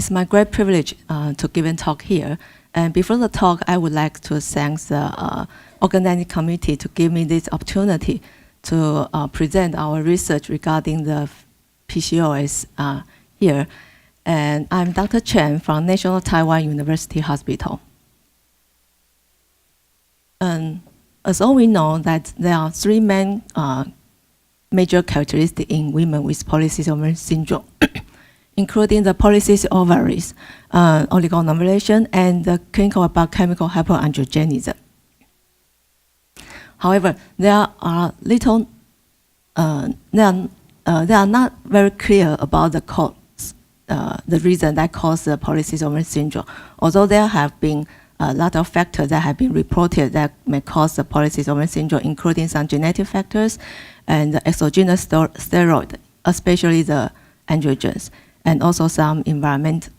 It's my great privilege to give a talk here. And before the talk, I would like to thank the organizing committee to give me this opportunity to present our research regarding the PCOS here. And I'm Dr. Chen from National Taiwan University Hospital. And as all we know that there are three main major characteristics in women with polycystic ovarian syndrome, including the polycystic ovaries, oligonovulation, and the clinical biochemical hyperandrogenism. However, there are not very clear about the reason that causes the polycystic ovarian syndrome. Although there have been a lot of factors that have been reported that may cause the polycystic ovarian syndrome, including some genetic factors and the exogenous steroid, especially the androgens, and also some environmental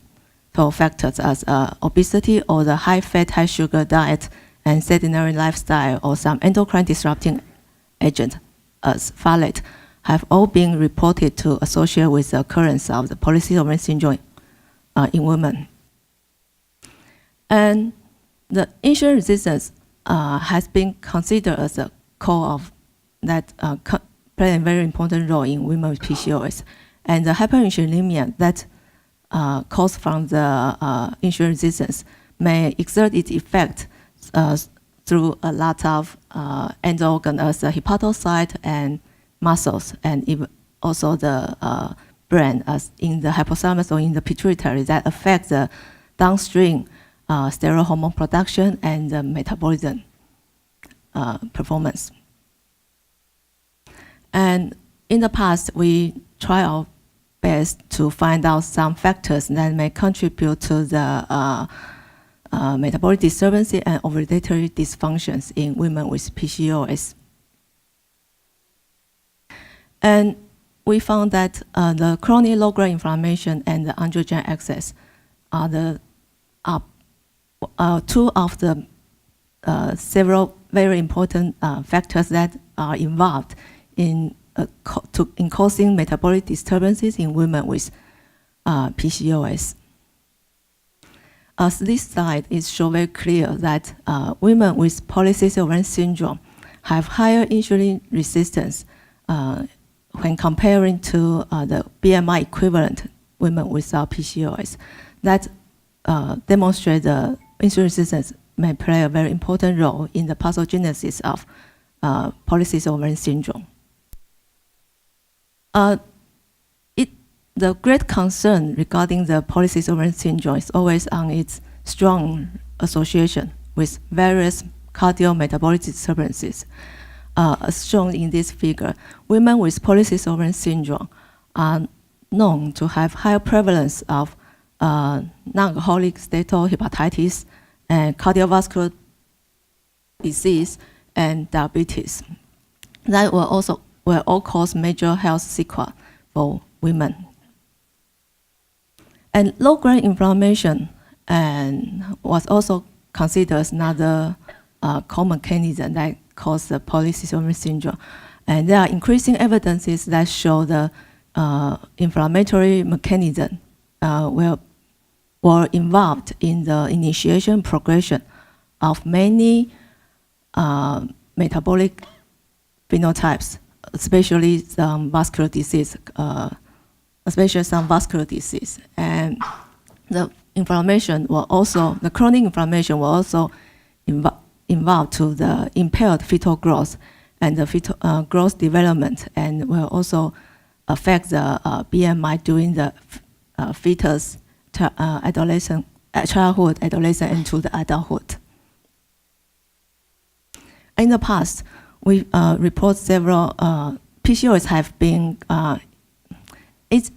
factors as obesity or the high-fat, high-sugar diet and sedentary lifestyle, or some endocrine disrupting agent as folate, have all been reported to associate with the occurrence of the polycystic ovarian syndrome in women. And the insulin resistance has been considered as a core of that play a very important role in women with PCOS. And the hyperinsulinemia that caused from the insulin resistance may exert its effect through a lot of end organs as the hepatocyte and muscles, and even also the brain, as in the hypothalamus or in the pituitary, that affect the downstream steroid hormone production and the metabolism performance. And in the past, we try our best to find out some factors that may contribute to the metabolic disturbances and ovulatory dysfunctions in women with PCOS. And we found that the chronic low-grade inflammation and the androgen excess are two of the several very important factors that are involved in causing metabolic disturbances in women with PCOS. As this slide is show very clear that women with polycystic ovarian syndrome have higher insulin resistance when comparing to the BMI equivalent women without PCOS. That demonstrates the insulin resistance may play a very important role in the pathogenesis of polycystic ovarian syndrome. The great concern regarding the polycystic ovarian syndrome is always on its strong association with various cardiometabolic disturbances. As shown in this figure, women with polycystic ovarian syndrome are known to have higher prevalence of non-alcoholic steatohepatitis and cardiovascular disease and diabetes. That will all cause major health sequelae for women. And low-grade inflammation was also considered as another common mechanism that causes the polycystic ovarian syndrome. And there are increasing evidences that show the inflammatory mechanism were involved in the initiation progression of many metabolic phenotypes, especially some vascular disease, And the chronic inflammation will also involved to the impaired fetal growth and the fetal growth development, and will also affect the BMI during the fetus childhood, adolescent, and to the adulthood. In the past, we report several PCOS have been. It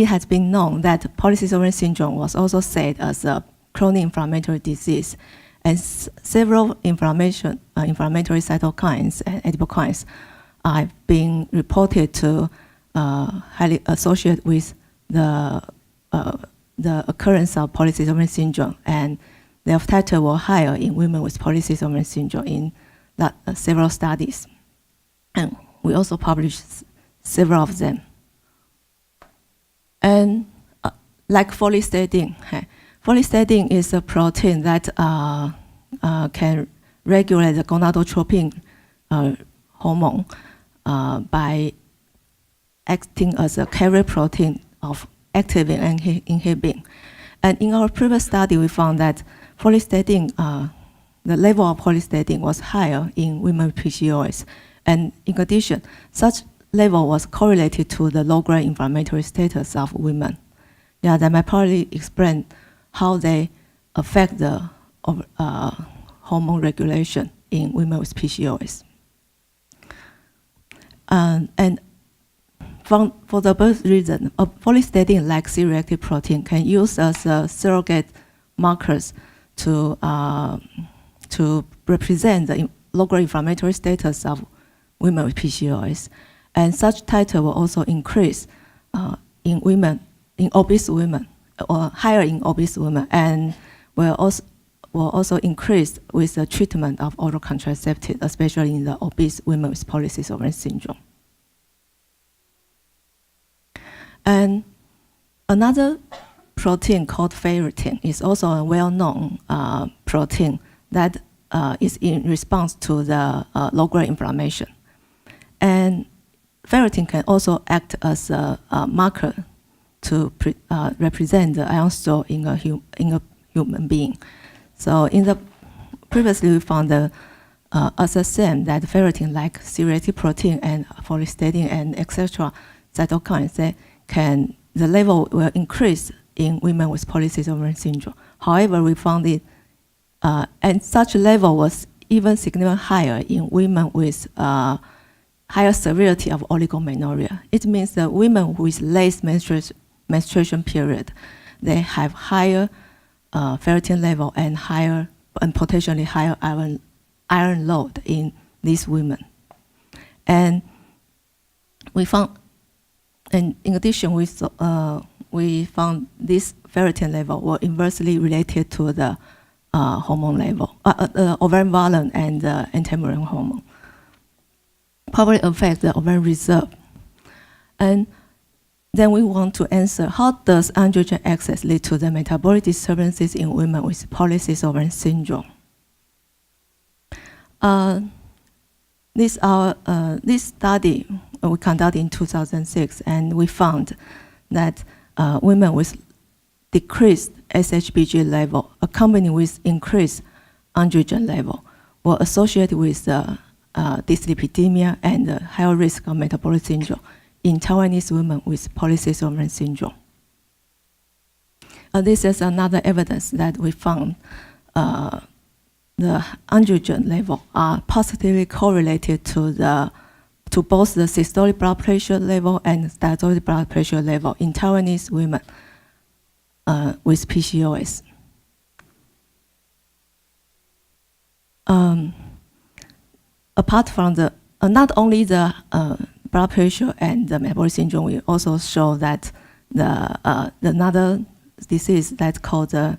has been known that polycystic ovarian syndrome was also said as a chronic inflammatory disease, and several inflammatory cytokines and adipokines are being reported to highly associate with the occurrence of polycystic ovarian syndrome, and their titer were higher in women with polycystic ovarian syndrome in several studies. And we also published several of them. And like follistatin. Follistatin is a protein that can regulate the gonadotropin hormone by acting as a carrier protein of activin and inhibin. And in our previous study, we found that follistatin, the level of follistatin was higher in women with PCOS. And in addition, such level was correlated to the low-grade inflammatory status of women. Yeah, that might probably explain how they affect the hormone regulation in women with PCOS. And for the birth reason, follistatin like C-reactive protein can use as a surrogate markers to represent the low-grade inflammatory status of women with PCOS. And such titer will also increase in obese women, or higher in obese women, and will also increase with the treatment of oral contraceptives, especially in the obese women with polycystic ovarian syndrome. And another protein called ferritin is also a well-known protein that is in response to the low-grade inflammation. And ferritin can also act as a marker to represent the iron store in a human being. So previously we found as the same that ferritin like C-reactive protein and follistatin and etc. cytokines, the level will increase in women with polycystic ovarian syndrome. However, we found it, and such level was even significantly higher in women with higher severity of oligomenorrhea. It means that women with late menstruation period, they have higher ferritin level and potentially higher iron load in these women. And we found, and in addition, we found this ferritin level were inversely related to the hormone level, ovarian volume and the anti-mullerian hormone, probably affect the ovarian reserve. And then we want to answer, how does androgen excess lead to the metabolic disturbances in women with polycystic ovarian syndrome? This study we conducted in 2006, and we found that women with decreased SHBG level accompanied with increased androgen level were associated with dyslipidemia and higher risk of metabolic syndrome in Taiwanese women with polycystic ovarian syndrome. This is another evidence that we found the androgen level are positively correlated to both the systolic blood pressure level and diastolic blood pressure level in Taiwanese women with PCOS. Apart from not only the blood pressure and the metabolic syndrome, we also show that another disease that's called the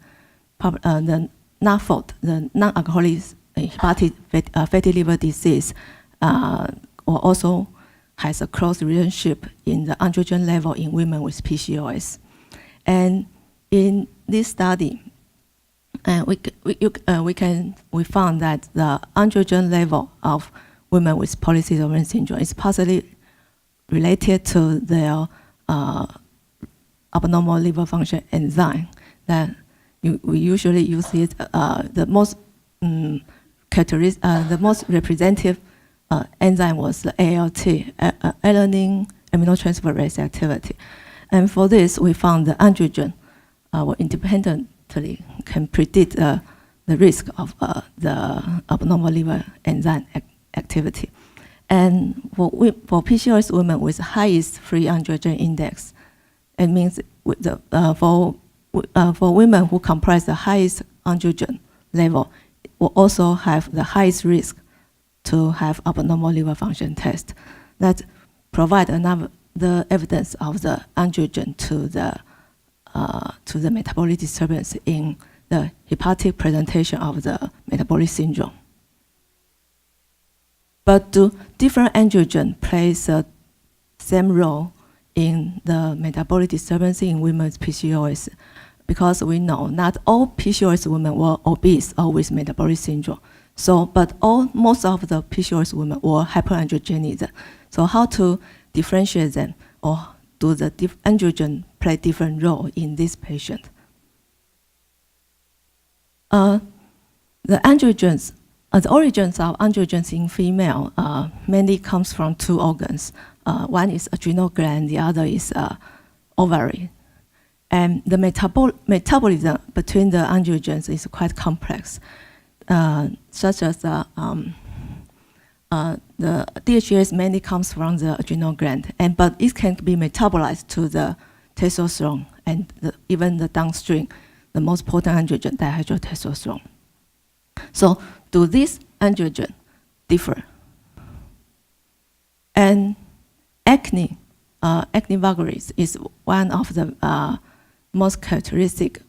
NAFLD, the non-alcoholic hepatic fatty liver disease, also has a close relationship in the androgen level in women with PCOS. And in this study, we found that the androgen level of women with polycystic ovarian syndrome is possibly related to their abnormal liver function enzyme. That we usually use it. The most representative enzyme was the ALT, alanine aminotransferase activity. And for this, we found the androgen independently can predict the risk of the abnormal liver enzyme activity. And for PCOS women with highest free androgen index, it means for women who comprise the highest androgen level will also have the highest risk to have abnormal liver function test. That provide the evidence of the androgen to the metabolic disturbance in the hepatic presentation of the metabolic syndrome. But do different androgen plays the same role in the metabolic disturbance in women with PCOS, because we know not all PCOS women were obese or with metabolic syndrome. So, but most of the PCOS women were hyperandrogenic. So how to differentiate them, or do the androgen play different role in this patient? The androgens, the origins of androgens in female mainly comes from two organs. One is adrenal gland, the other is ovary. And the metabolism between the androgens is quite complex, such as the DHEAS mainly comes from the adrenal gland, but it can be metabolized to the testosterone and even the downstream, the most potent androgen, dihydrotestosterone. So, do these androgen differ? And acne vulgaris is one of the most characteristic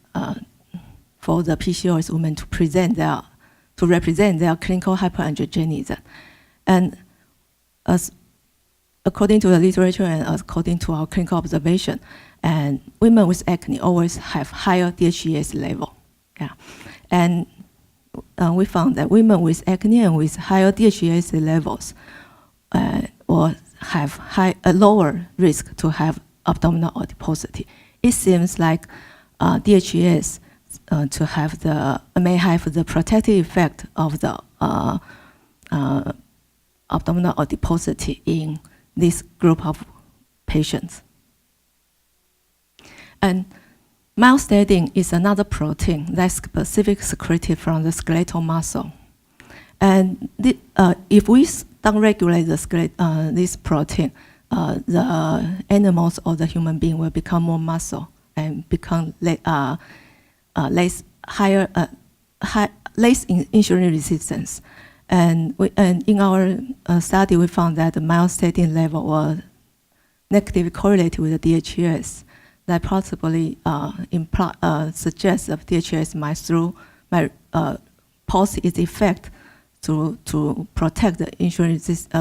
for the PCOS women to represent their clinical hyperandrogenism. And as according to the literature and according to our clinical observation, and women with acne always have higher DHEAS level. Yeah. And we found that women with acne and with higher DHEAS levels will have a lower risk to have abdominal adiposity. It seems like DHEAS may have the protective effect of the abdominal adiposity in this group of patients. And myostatin is another protein that's specifically secreted from the skeletal muscle. And if we downregulate this protein, the animals or the human being will become more muscle and become less insulin resistance. And in our study, we found that the myostatin level was negatively correlated with the DHEAS. That possibly suggests that DHEAS might pause its effect to protect the insulin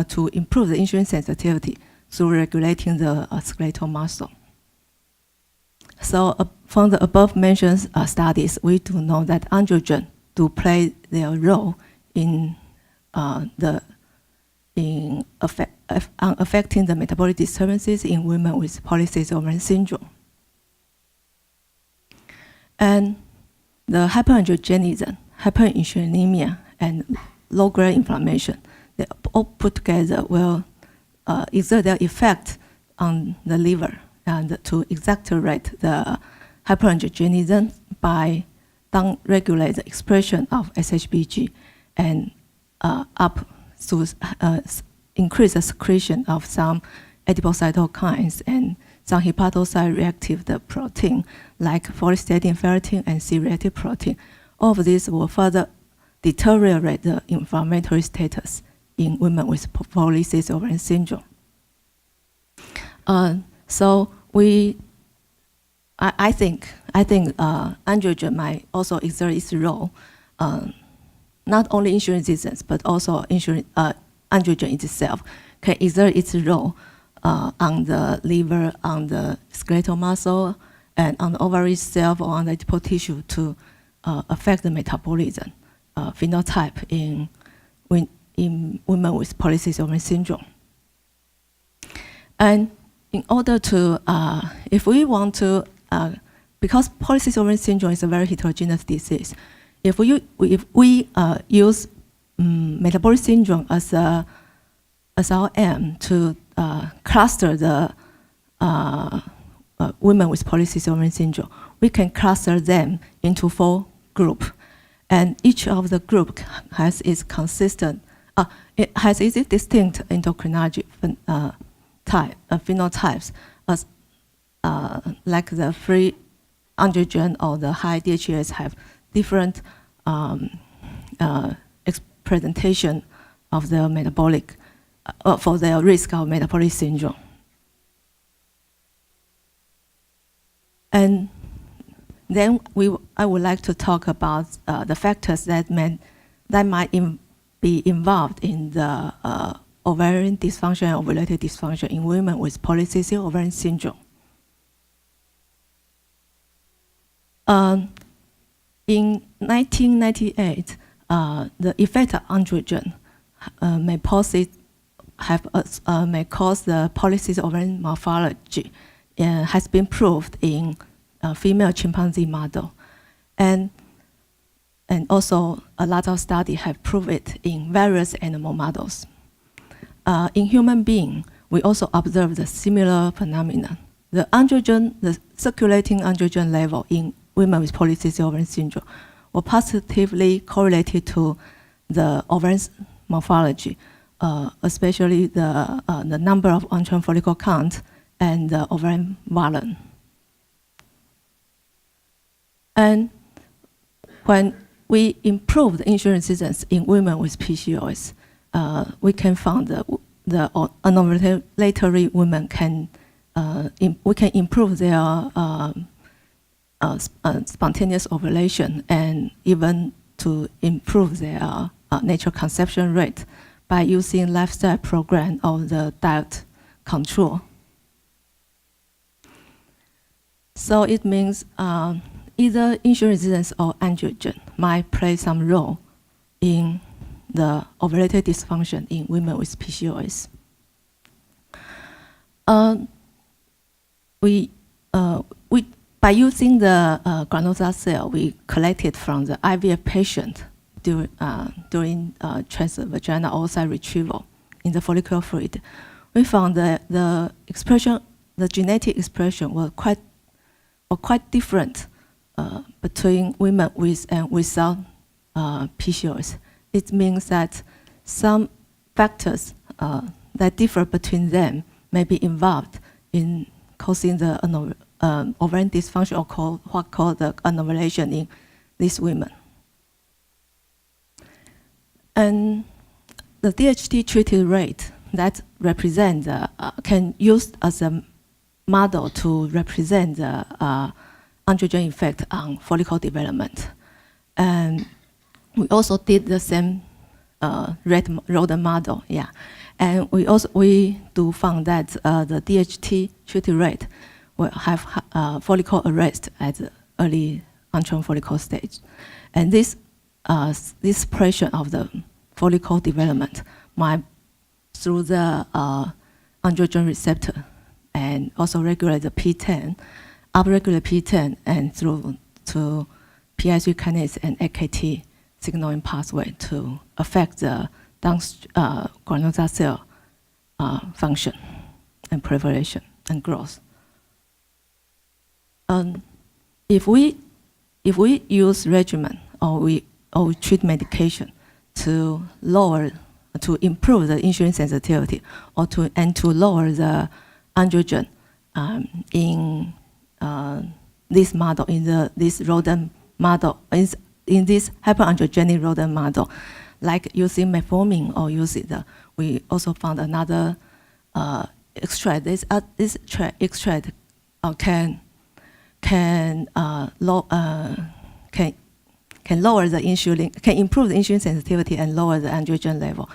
to improve the insulin sensitivity through regulating the skeletal muscle. So from the above mentioned studies, we do know that androgen do play their role in affecting the metabolic disturbances in women with polycystic ovarian syndrome. And the hyperandrogenism, hyperinsulinemia, and low-grade inflammation, they all put together will exert their effect on the liver and to exacerbate the hyperandrogenism by down-regulate the expression of SHBG and up to increase the secretion of some adipocytokines and some hepatocyte-reactive protein like follistatin, ferritin, and C-reactive protein. All of these will further deteriorate the inflammatory status in women with polycystic ovarian syndrome. So I think androgen might also exert its role, not only insulin resistance, but also androgen itself can exert its role on the liver, on the skeletal muscle, and on the ovary itself or on the adipose tissue to affect the metabolism phenotype in women with polycystic ovarian syndrome. And in order to, if we want to, because polycystic ovarian syndrome is a very heterogeneous disease, if we use metabolic syndrome as our aim to cluster the women with polycystic ovarian syndrome, we can cluster them into 4 groups, and each of the group has its it has its distinct endocrinology phenotypes, as like the free androgen or the high DHEAS have different presentation of their metabolic for their risk of metabolic syndrome. And then I would like to talk about the factors that might be involved in the ovarian dysfunction and ovulated dysfunction in women with polycystic ovarian syndrome. In 1998, the effect of androgen may cause the polycystic ovarian morphology has been proved in a female chimpanzee model. And also a lot of studies have proved it in various animal models. In human beings, we also observe the similar phenomenon. The circulating androgen level in women with polycystic ovarian syndrome were positively correlated to the ovarian morphology, especially the number of androgen follicle count and the ovarian volume. And when we improve the insulin resistance in women with PCOS, we can find the anovulatory women we can improve their spontaneous ovulation and even to improve their natural conception rate by using lifestyle program or the diet control. So it means either insulin resistance or androgen might play some role in the ovulated dysfunction in women with PCOS. By using the granulocyte cell we collected from the IVF patient during transvaginal oocyte retrieval in the follicular fluid, we found that the genetic expression were quite different between women with and without PCOS. It means that some factors that differ between them may be involved in causing the ovarian dysfunction or what called the anovulation in these women. And the DHT treated rate that represent can use as a model to represent the androgen effect on follicle development. And we also did the same rodent model, yeah. And we do found that the DHT treated rate will have follicle arrest at the early androgen follicle stage. And this suppression of the follicle development might through the androgen receptor and also regulate the P10, upregulate P10 and through to PI3 kinase and AKT signaling pathway to affect the granulocyte cell function and proliferation and growth. If we use regimen or we treat medication to improve the insulin sensitivity or to lower the androgen in this model, this rodent model, in this hyperandrogenic rodent model, like using metformin or we also found another extract. This extract can lower the insulin, can improve the insulin sensitivity and lower the androgen level.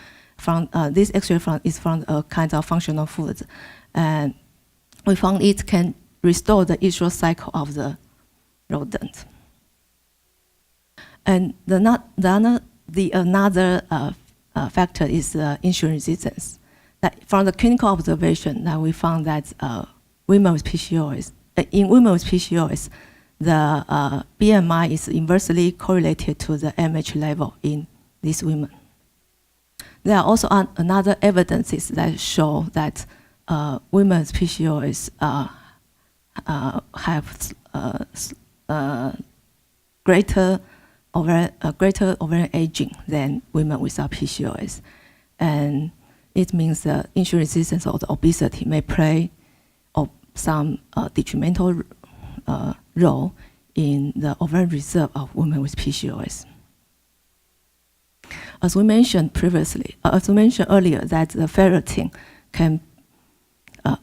This extract is from a kind of functional foods, and we found it can restore the estrous cycle of the rodent. And another factor is insulin resistance. That from the clinical observation, that we found that women with PCOS, in women with PCOS, the BMI is inversely correlated to the MH level in these women. There are also another evidences that show that women with PCOS have greater ovarian aging than women without PCOS, and it means the insulin resistance or the obesity may play some detrimental role in the ovarian reserve of women with PCOS. As we mentioned earlier, that the ferritin can,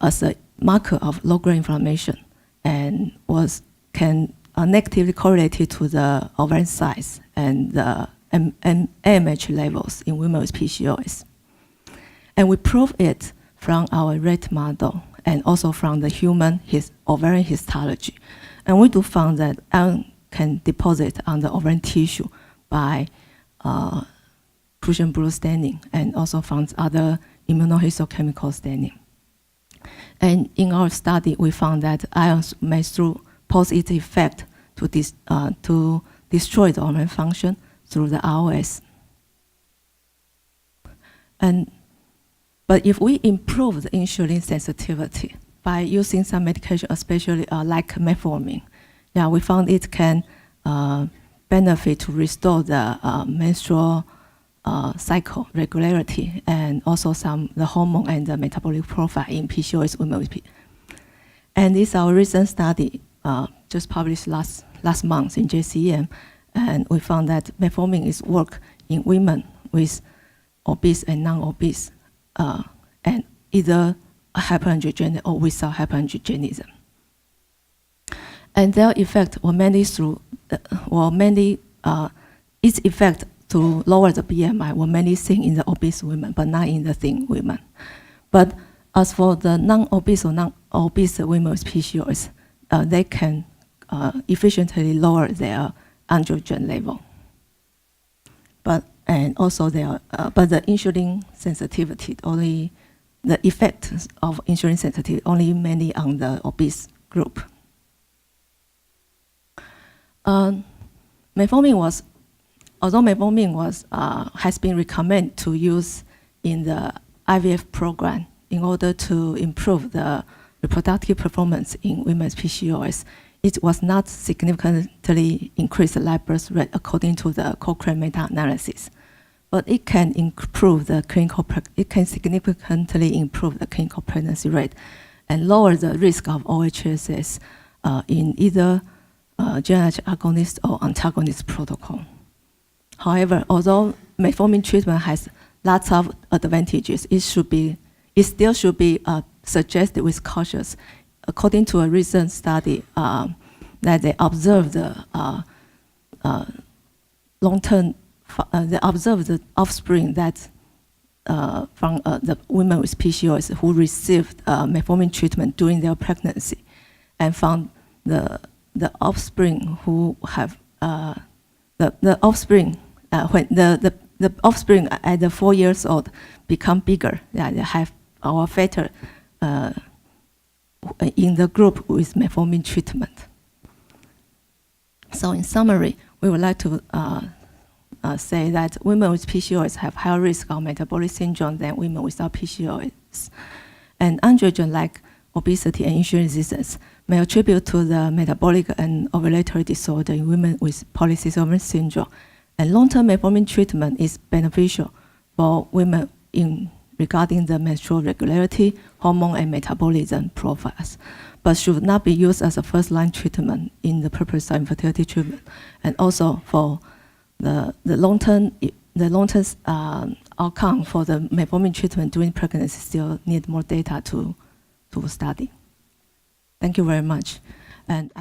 as a marker of low-grade inflammation, and can negatively correlated to the ovarian size and the AMH levels in women with PCOS. And we prove it from our rat model and also from the human ovarian histology. And we do found that iron can deposit on the ovarian tissue by Prussian blue staining and also found other immunohistochemical staining. And in our study, we found that ions may through positive effect to destroy the ovarian function through the ROS. But if we improve the insulin sensitivity by using some medication, especially like metformin, yeah, we found it can benefit to restore the menstrual cycle regularity and also the hormone and the metabolic profile in PCOS women with PCOS. And this is our recent study just published last month in JCM, and we found that metformin is work in women with obese and non-obese, and either hyperandrogenic or without hyperandrogenism. And their effect were mainly its effect to lower the BMI were mainly seen in the obese women, but not in the thin women. But as for the non-obese or non-obese women with PCOS, they can efficiently lower their androgen level. But the insulin sensitivity the effect of insulin sensitivity only mainly on the obese group. Although metformin has been recommended to use in the IVF program in order to improve the reproductive performance in women's PCOS, it was not significantly increase the live birth rate according to the Cochrane meta-analysis. But it can significantly improve the clinical pregnancy rate and lower the risk of OHSS in either GnRH agonist or antagonist protocol. However, although metformin treatment has lots of advantages, it still should be suggested with caution. According to a recent study, that they observed the they observed the offspring that from the women with PCOS who received metformin treatment during their pregnancy, and found the offspring who have the offspring when the offspring at the 4 years old become bigger. Yeah, they have our fatter in the group with metformin treatment. So in summary, we would like to say that women with PCOS have higher risk of metabolic syndrome than women without PCOS. And androgen like obesity and insulin resistance may attribute to the metabolic and ovulatory disorder in women with polycystic ovarian syndrome. And long-term metformin treatment is beneficial for women regarding the menstrual regularity, hormone, and metabolism profiles, but should not be used as a first-line treatment in the purpose of infertility treatment. And also for the long-term outcome for the metformin treatment during pregnancy still need more data to study. Thank you very much. And